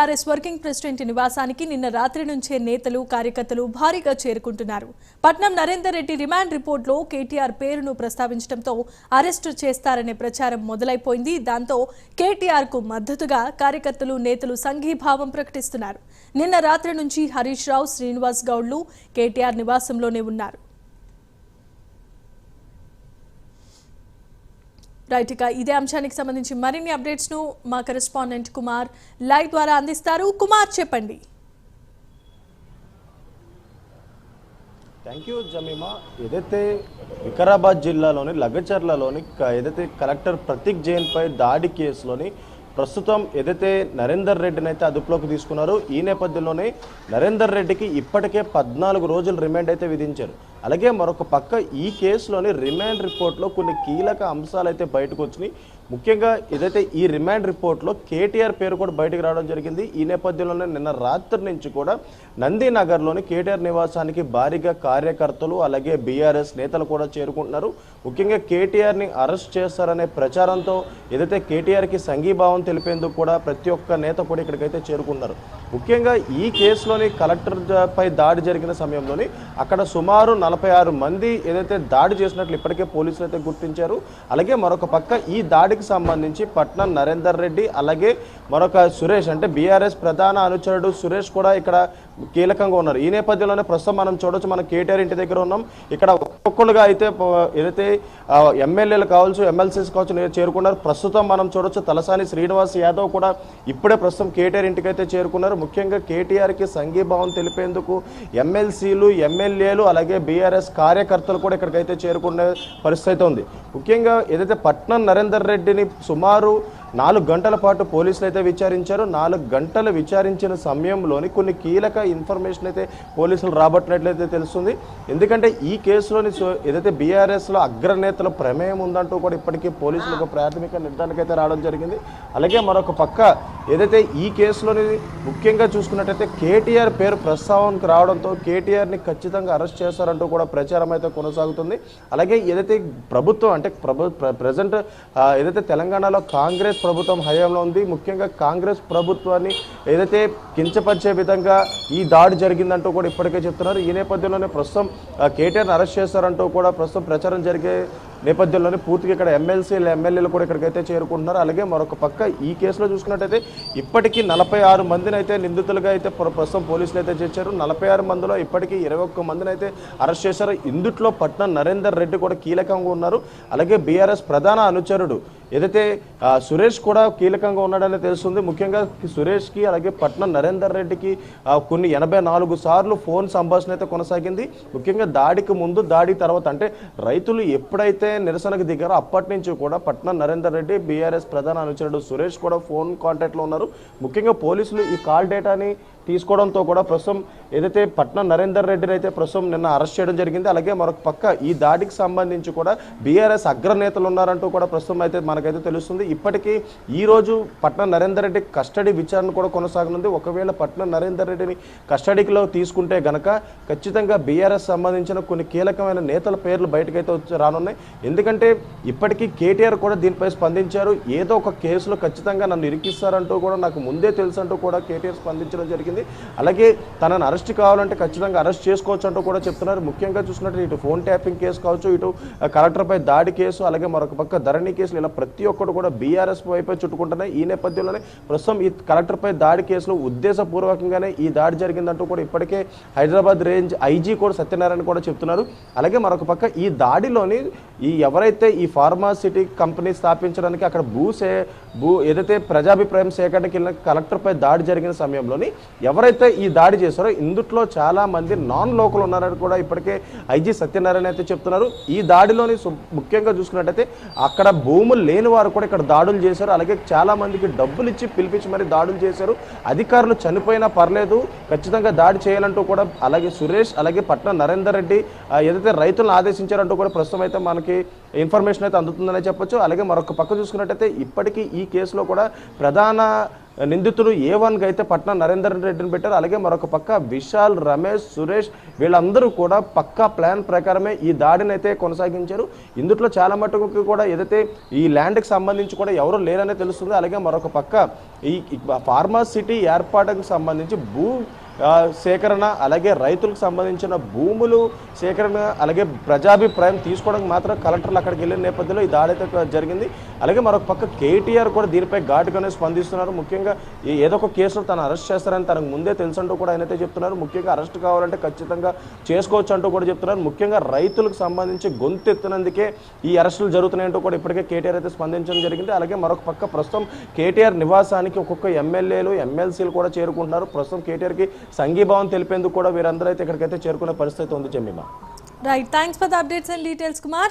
TRS working president నివాసానికి నిన్న రాత్రి నుంచే నేతలు కార్యకర్తలు భారీగా చేరుకుంటున్నారు. పట్నం నరేందర్ రెడ్డి రిమాండ్ రిపోర్టులో కేటీఆర్ పేరును ప్రస్తావించడంతో అరెస్టు చేస్తారనే ప్రచారం మొదలైపోయింది. దాంతో కేటీఆర్ కు మద్దతుగా కార్యకర్తలు నేతలు సంఘీభావం ప్రకటిస్తున్నారు. నిన్న రాత్రి నుంచి హరీష్ రావు, శ్రీనివాస్ గౌడ్లు కేటీఆర్ నివాసంలోనే ఉన్నారు. రైట్, ఇక ఇదే అంశానికి సంబంధించి మరిన్ని అప్డేట్స్ ను మా కరెస్పాండెంట్ కుమార్ లైవ్ ద్వారా అందిస్తారు. కుమార్, చెప్పండి. Thank you Jemimah. ఏదైతే వికారాబాద్ జిల్లాలోని లగచర్లలోని ఏదైతే కలెక్టర్ ప్రతీక్ జైన్ పై దాడి కేసులోని ప్రస్తుతం ఏదైతే నరేందర్ రెడ్డిని అయితే అదుపులోకి తీసుకున్నారు. ఈ నేపథ్యంలోనే నరేందర్ రెడ్డికి ఇప్పటికే 14 రోజులు రిమాండ్ అయితే విధించారు. అలాగే మరొక పక్క ఈ కేసులోని రిమాండ్ రిపోర్ట్లో కొన్ని కీలక అంశాలు అయితే బయటకు వచ్చినాయి. ముఖ్యంగా ఏదైతే ఈ రిమాండ్ రిపోర్ట్లో కేటీఆర్ పేరు కూడా బయటకు రావడం జరిగింది. ఈ నేపథ్యంలోనే నిన్న రాత్రి నుంచి కూడా నందినగర్లోని కేటీఆర్ నివాసానికి భారీగా కార్యకర్తలు అలాగే బీఆర్ఎస్ నేతలు కూడా చేరుకుంటున్నారు. ముఖ్యంగా కేటీఆర్ని అరెస్ట్ చేస్తారనే ప్రచారంతో ఏదైతే కేటీఆర్కి సంఘీభావం తెలిపేందుకు కూడా ప్రతి ఒక్క నేత కూడా ఇక్కడికైతే చేరుకున్నారు. ముఖ్యంగా ఈ కేసులోని కలెక్టర్ పై దాడి జరిగిన సమయంలోని అక్కడ సుమారు 46 మంది ఏదైతే దాడి చేసినట్లు ఇప్పటికే పోలీసులు అయితే గుర్తించారు. అలాగే మరొక పక్క ఈ దాడికి సంబంధించి పట్నం నరేందర్ రెడ్డి అలాగే మరొక సురేష్ అంటే బీఆర్ఎస్ ప్రధాన అనుచరుడు సురేష్ కూడా ఇక్కడ కీలకంగా ఉన్నారు. ఈ నేపథ్యంలోనే ప్రస్తుతం మనం చూడొచ్చు, మనం కేటీఆర్ ఇంటి దగ్గర ఉన్నాం. ఇక్కడ ఒక్కొక్కరుగా అయితే ఏదైతే ఎమ్మెల్యేలు కావచ్చు, ఎమ్మెల్సీస్ కావచ్చు చేరుకున్నారు. ప్రస్తుతం మనం చూడొచ్చు తలసాని శ్రీనివాస్ యాదవ్ కూడా ఇప్పుడే ప్రస్తుతం కేటీఆర్ ఇంటికి అయితే చేరుకున్నారు. ముఖ్యంగా కేటీఆర్కి సంఘీభావం తెలిపేందుకు ఎమ్మెల్సీలు, ఎమ్మెల్యేలు అలాగే బీఆర్ఎస్ కార్యకర్తలు కూడా ఇక్కడికైతే చేరుకునే పరిస్థితి ఉంది. ముఖ్యంగా ఏదైతే పట్నం నరేందర్ రెడ్డిని సుమారు 4 గంటల పాటు పోలీసులు అయితే విచారించారు. 4 గంటలు విచారించిన సమయంలోని కొన్ని కీలక ఇన్ఫర్మేషన్ అయితే పోలీసులు రాబట్టినట్లయితే తెలుస్తుంది. ఎందుకంటే ఈ కేసులోని ఏదైతే బీఆర్ఎస్లో అగ్రనేతల ప్రమేయం ఉందంటూ కూడా ఇప్పటికీ పోలీసులకు ప్రాథమిక నిర్ధారణకైతే రావడం జరిగింది. అలాగే మరొక పక్క ఏదైతే ఈ కేసులోని ముఖ్యంగా చూసుకున్నట్టయితే కేటీఆర్ పేరు ప్రస్తావనకు రావడంతో కేటీఆర్ని ఖచ్చితంగా అరెస్ట్ చేస్తారంటూ కూడా ప్రచారం అయితే కొనసాగుతుంది. అలాగే ఏదైతే ప్రభుత్వం అంటే ప్రజెంట్ ఏదైతే తెలంగాణలో కాంగ్రెస్ ప్రభుత్వం హయాంలో ఉంది. ముఖ్యంగా కాంగ్రెస్ ప్రభుత్వాన్ని ఏదైతే కించపరిచే విధంగా ఈ దాడి జరిగిందంటూ కూడా ఇప్పటికే చెప్తున్నారు. ఈ నేపథ్యంలోనే ప్రస్తుతం కేటీఆర్ని అరెస్ట్ చేస్తారంటూ కూడా ప్రస్తుతం ప్రచారం జరిగే నేపథ్యంలోనే పూర్తిగా ఇక్కడ ఎమ్మెల్సీలు, ఎమ్మెల్యేలు కూడా ఇక్కడికైతే చేరుకుంటున్నారు. అలాగే మరొక పక్క ఈ కేసులో చూసుకున్నట్టయితే ఇప్పటికీ 46 మందిని అయితే నిందితులుగా అయితే ప్రస్తుతం పోలీసులు అయితే చేర్చారు. 46 మందిలో ఇప్పటికీ 21 మందిని అయితే అరెస్ట్ చేశారు. ఇందుట్లో పట్నం నరేందర్ రెడ్డి కూడా కీలకంగా ఉన్నారు. అలాగే బీఆర్ఎస్ ప్రధాన అనుచరుడు ఏదైతే సురేష్ కూడా కీలకంగా ఉన్నాడని తెలుస్తుంది. ముఖ్యంగా సురేష్కి అలాగే పట్నం నరేందర్ రెడ్డికి కొన్ని 84 సార్లు ఫోన్ సంభాషణ అయితే కొనసాగింది. ముఖ్యంగా దాడికి ముందు, దాడి తర్వాత అంటే రైతులు ఎప్పుడైతే నిరసనకు దిగారో అప్పటి నుంచి కూడా పట్నం నరేందర్ రెడ్డి, బీఆర్ఎస్ ప్రధాన అనుచరుడు సురేష్ కూడా ఫోన్ కాంటాక్ట్లో ఉన్నారు. ముఖ్యంగా పోలీసులు ఈ కాల్ డేటాని తీసుకోవడంతో కూడా ప్రస్తుతం ఏదైతే పట్నం నరేందర్ రెడ్డిని అయితే ప్రస్తుతం నిన్న అరెస్ట్ చేయడం జరిగింది. అలాగే మరొక పక్క ఈ దాడికి సంబంధించి కూడా బీఆర్ఎస్ అగ్రనేతలు ఉన్నారంటూ కూడా ప్రస్తుతం అయితే మనకైతే తెలుస్తుంది. ఇప్పటికీ ఈ రోజు పట్నం నరేందర్ రెడ్డి కస్టడీ విచారణ కూడా కొనసాగనుంది. ఒకవేళ పట్నం నరేందర్ రెడ్డిని కస్టడీలో తీసుకుంటే గనక ఖచ్చితంగా బీఆర్ఎస్ సంబంధించిన కొన్ని కీలకమైన నేతల పేర్లు బయటకైతే రానున్నాయి. ఎందుకంటే ఇప్పటికీ కేటీఆర్ కూడా దీనిపై స్పందించారు. ఏదో ఒక కేసులో ఖచ్చితంగా నన్ను ఇరికిస్తారంటూ కూడా నాకు ముందే తెలుసు అంటూ కూడా కేటీఆర్ స్పందించడం జరిగింది. అలాగే తనను అరెస్ట్ కావాలంటే ఖచ్చితంగా అరెస్ట్ చేసుకోవచ్చు అంటూ కూడా చెప్తున్నారు. ముఖ్యంగా చూసినట్టు ఇటు ఫోన్ ట్యాపింగ్ కేసు కావచ్చు, ఇటు కలెక్టర్పై దాడి కేసు, అలాగే మరొక పక్క ధరణి కేసులు, ఇలా ప్రతి ఒక్కరు కూడా బీఆర్ఎస్ వైపే చుట్టుకుంటున్నాయి. ఈ నేపథ్యంలోనే ప్రస్తుతం ఈ కలెక్టర్పై దాడి కేసులో ఉద్దేశపూర్వకంగానే ఈ దాడి జరిగిందంటూ కూడా ఇప్పటికే హైదరాబాద్ రేంజ్ ఐజీ కూడా సత్యనారాయణ కూడా చెప్తున్నారు. అలాగే మరొక పక్క ఈ దాడిలోని ఎవరైతే ఈ ఫార్మాసిటీ కంపెనీ స్థాపించడానికి అక్కడ ఏదైతే ప్రజాభిప్రాయం సేకరణకి వెళ్ళిన కలెక్టర్పై దాడి జరిగిన సమయంలోని ఎవరైతే ఈ దాడి చేశారో ఇందుట్లో చాలా మంది నాన్ లోకల్ ఉన్నారని కూడా ఇప్పటికే ఐజీ సత్యనారాయణ అయితే చెప్తున్నారు. ఈ దాడిలోని ముఖ్యంగా చూసుకున్నట్టయితే అక్కడ భూములు లేని వారు కూడా ఇక్కడ దాడులు చేశారు. అలాగే చాలా మందికి డబ్బులు ఇచ్చి పిలిపించి మరి దాడులు చేశారు. అధికారులు చనిపోయినా పర్లేదు, ఖచ్చితంగా దాడి చేయాలంటూ కూడా అలాగే సురేష్ అలాగే పట్నం నరేందర్ రెడ్డి ఏదైతే రైతులను ఆదేశించారంటూ కూడా ప్రస్తుతం అయితే మనకి ఇన్ఫర్మేషన్ అయితే అందుతుందనే చెప్పొచ్చు. అలాగే మరొక పక్క చూసుకున్నట్టయితే ఇప్పటికీ ఈ కేసులో కూడా ప్రధాన నిందితుడు A1కి అయితే పట్నం నరేందర్ రెడ్డిని పెట్టారు. అలాగే మరొక పక్క విశాల్, రమేష్, సురేష్ వీళ్ళందరూ కూడా పక్కా ప్లాన్ ప్రకారమే ఈ దాడిని అయితే కొనసాగించారు. ఇందులో చాలా మటుకు కూడా ఏదైతే ఈ ల్యాండ్కి సంబంధించి కూడా ఎవరు లేరనే తెలుస్తుంది. అలాగే మరొక పక్క ఈ ఫార్మా సిటీ ఏర్పాటుకు సంబంధించి సేకరణ, అలాగే రైతులకు సంబంధించిన భూములు సేకరణ, అలాగే ప్రజాభిప్రాయం తీసుకోవడానికి మాత్రం కలెక్టర్లు అక్కడికి వెళ్ళిన నేపథ్యంలో ఈ దాడి అయితే జరిగింది. అలాగే మరొక పక్క కేటీఆర్ కూడా దీనిపై ఘాటుగానే స్పందిస్తున్నారు. ముఖ్యంగా ఏదో ఒక కేసులో తను అరెస్ట్ చేస్తారని తనకు ముందే తెలుసంటూ కూడా ఆయనైతే చెప్తున్నారు. ముఖ్యంగా అరెస్ట్ కావాలంటే ఖచ్చితంగా చేసుకోవచ్చు అంటూ కూడా చెప్తున్నారు. ముఖ్యంగా రైతులకు సంబంధించి గొంతెత్తినందుకే ఈ అరెస్టులు జరుగుతున్నాయంటూ కూడా ఇప్పటికే కేటీఆర్ అయితే స్పందించడం జరిగింది. అలాగే మరొక పక్క ప్రస్తుతం కేటీఆర్ నివాసానికి ఒక్కొక్క ఎమ్మెల్యేలు, ఎమ్మెల్సీలు కూడా చేరుకుంటున్నారు. ప్రస్తుతం కేటీఆర్కి సంఘీభావం తెలిపేందుకు కూడా వీరందరూ అయితే ఇక్కడికైతే చేరుకునే పరిస్థితి ఉంది. Jemimah. Right, thanks for the updates and details Kumar.